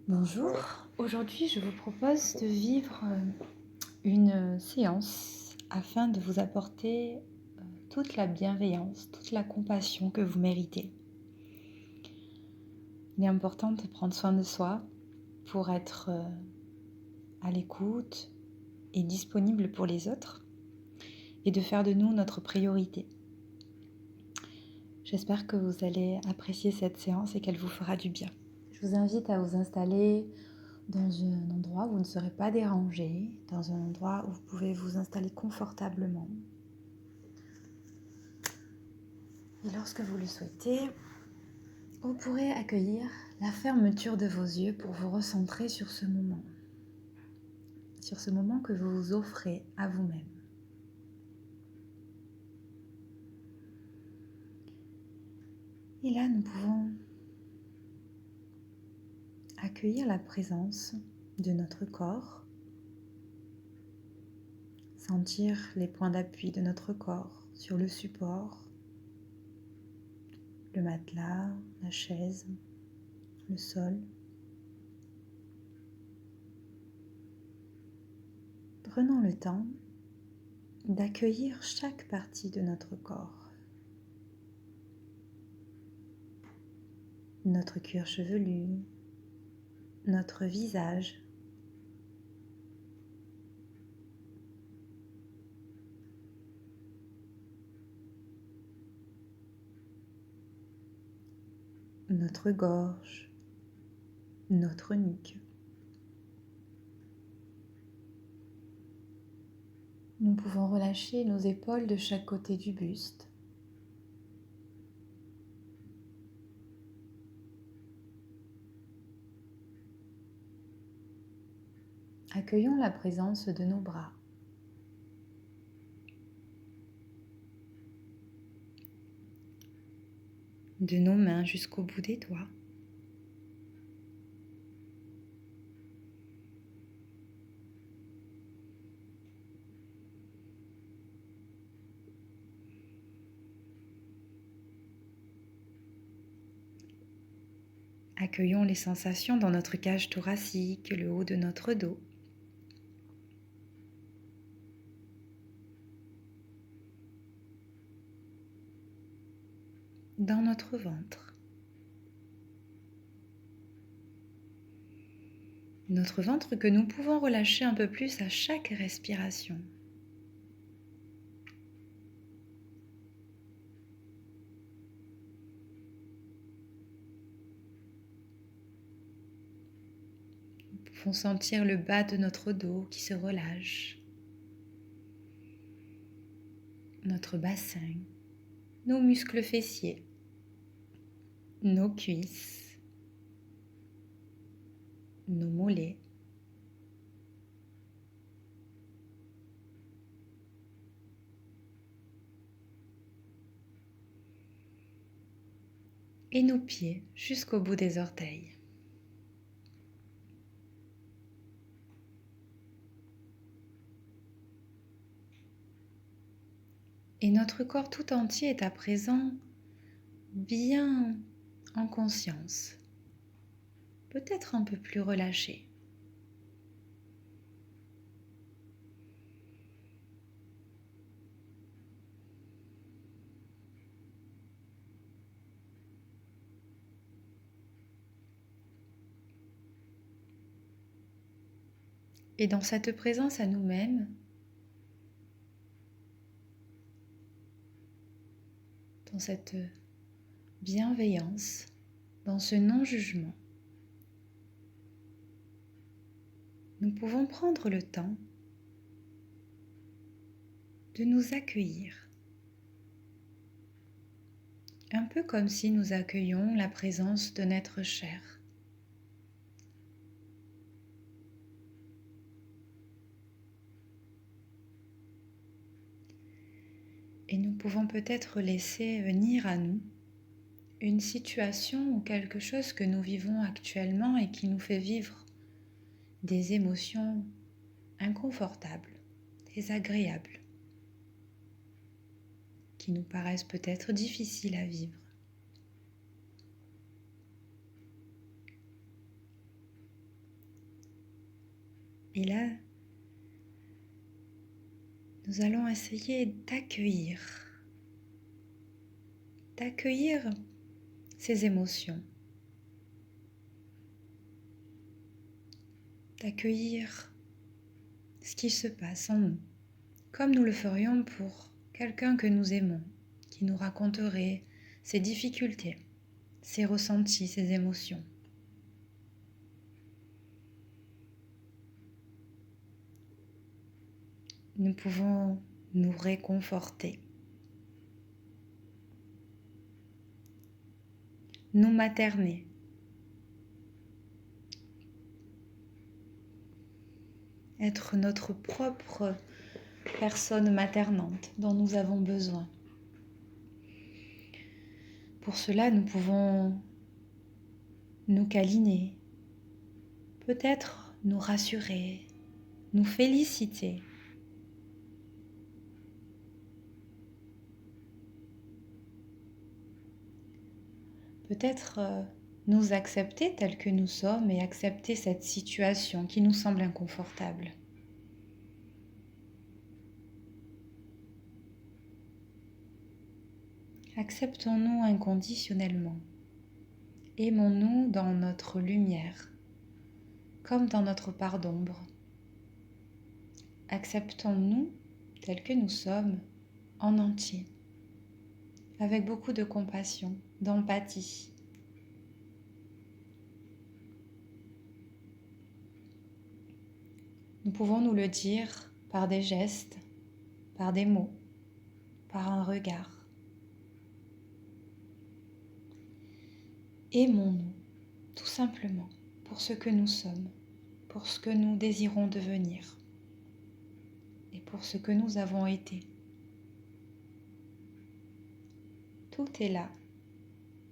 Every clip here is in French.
Bonjour, aujourd'hui je vous propose de vivre une séance afin de vous apporter toute la bienveillance, toute la compassion que vous méritez. Il est important de prendre soin de soi pour être à l'écoute et disponible pour les autres et de faire de nous notre priorité. J'espère que vous allez apprécier cette séance et qu'elle vous fera du bien. Je vous invite à vous installer dans un endroit où vous ne serez pas dérangé, dans un endroit où vous pouvez vous installer confortablement. Et lorsque vous le souhaitez, vous pourrez accueillir la fermeture de vos yeux pour vous recentrer sur ce moment que vous vous offrez à vous-même. Et là, nous pouvons accueillir la présence de notre corps, sentir les points d'appui de notre corps sur le support, le matelas, la chaise, le sol. Prenons le temps d'accueillir chaque partie de notre corps. Notre cuir chevelu, notre visage, notre gorge, notre nuque. Nous pouvons relâcher nos épaules de chaque côté du buste. Accueillons la présence de nos bras. De nos mains jusqu'au bout des doigts. Accueillons les sensations dans notre cage thoracique, le haut de notre dos. Dans notre ventre. Notre ventre que nous pouvons relâcher un peu plus à chaque respiration. Nous pouvons sentir le bas de notre dos qui se relâche. Notre bassin, nos muscles fessiers, nos cuisses, nos mollets. Et nos pieds jusqu'au bout des orteils. Et notre corps tout entier est à présent bien en conscience, peut-être un peu plus relâché. Et dans cette présence à nous-mêmes, dans cette bienveillance, dans ce non-jugement, nous pouvons prendre le temps de nous accueillir, un peu comme si nous accueillions la présence d'un être cher. Et nous pouvons peut-être laisser venir à nous une situation ou quelque chose que nous vivons actuellement et qui nous fait vivre des émotions inconfortables, désagréables, qui nous paraissent peut-être difficiles à vivre. Et là, nous allons essayer d'accueillir ces émotions, d'accueillir ce qui se passe en nous, comme nous le ferions pour quelqu'un que nous aimons, qui nous raconterait ses difficultés, ses ressentis, ses émotions. Nous pouvons nous réconforter, nous materner, être notre propre personne maternante dont nous avons besoin. Pour cela, nous pouvons nous câliner, peut-être nous rassurer, nous féliciter. Peut-être nous accepter tels que nous sommes et accepter cette situation qui nous semble inconfortable. Acceptons-nous inconditionnellement. Aimons-nous dans notre lumière, comme dans notre part d'ombre. Acceptons-nous tels que nous sommes, en entier, avec beaucoup de compassion, d'empathie. Nous pouvons nous le dire par des gestes, par des mots, par un regard. Aimons-nous, tout simplement, pour ce que nous sommes, pour ce que nous désirons devenir et pour ce que nous avons été. Tout est là,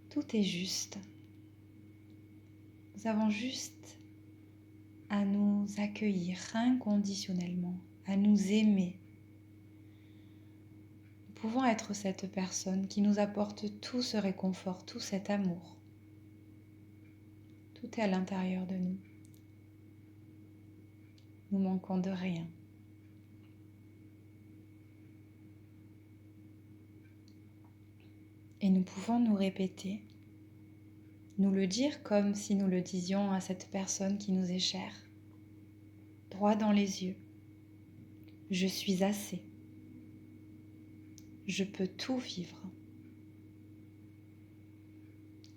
tout est juste. Nous avons juste à nous accueillir inconditionnellement, à nous aimer. Nous pouvons être cette personne qui nous apporte tout ce réconfort, tout cet amour. Tout est à l'intérieur de nous. Nous manquons de rien. Et nous pouvons nous répéter, nous le dire comme si nous le disions à cette personne qui nous est chère, droit dans les yeux. Je suis assez. Je peux tout vivre.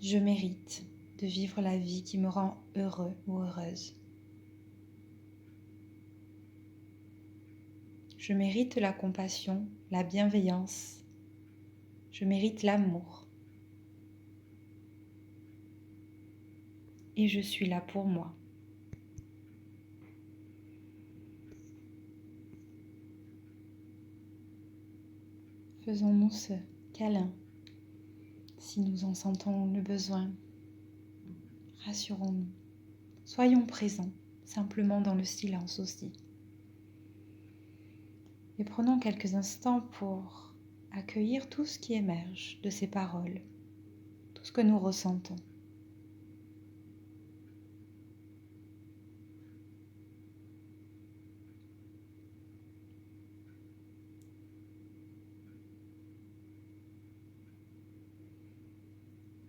Je mérite de vivre la vie qui me rend heureux ou heureuse. Je mérite la compassion, la bienveillance. Je mérite l'amour. Et je suis là pour moi. Faisons-nous ce câlin si nous en sentons le besoin. Rassurons-nous. Soyons présents, simplement dans le silence aussi. Et prenons quelques instants pour accueillir tout ce qui émerge de ces paroles, tout ce que nous ressentons.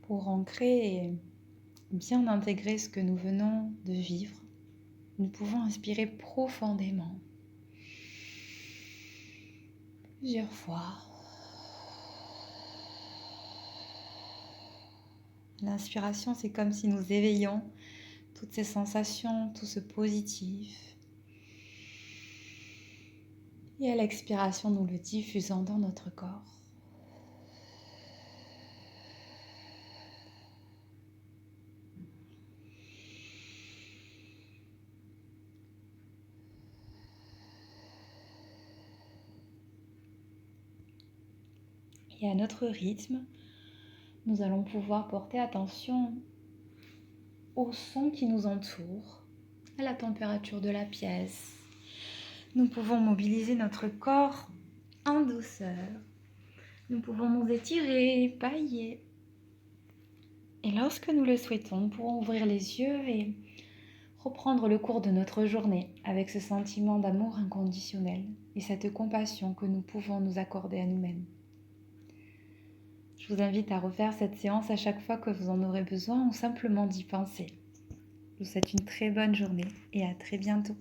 Pour ancrer et bien intégrer ce que nous venons de vivre, nous pouvons inspirer profondément, plusieurs fois. L'inspiration, c'est comme si nous éveillions toutes ces sensations, tout ce positif. Et à l'expiration, nous le diffusons dans notre corps. Et à notre rythme, nous allons pouvoir porter attention au son qui nous entoure, à la température de la pièce. Nous pouvons mobiliser notre corps en douceur. Nous pouvons nous étirer, bâiller. Et lorsque nous le souhaitons, nous pourrons ouvrir les yeux et reprendre le cours de notre journée avec ce sentiment d'amour inconditionnel et cette compassion que nous pouvons nous accorder à nous-mêmes. Je vous invite à refaire cette séance à chaque fois que vous en aurez besoin ou simplement d'y penser. Je vous souhaite une très bonne journée et à très bientôt.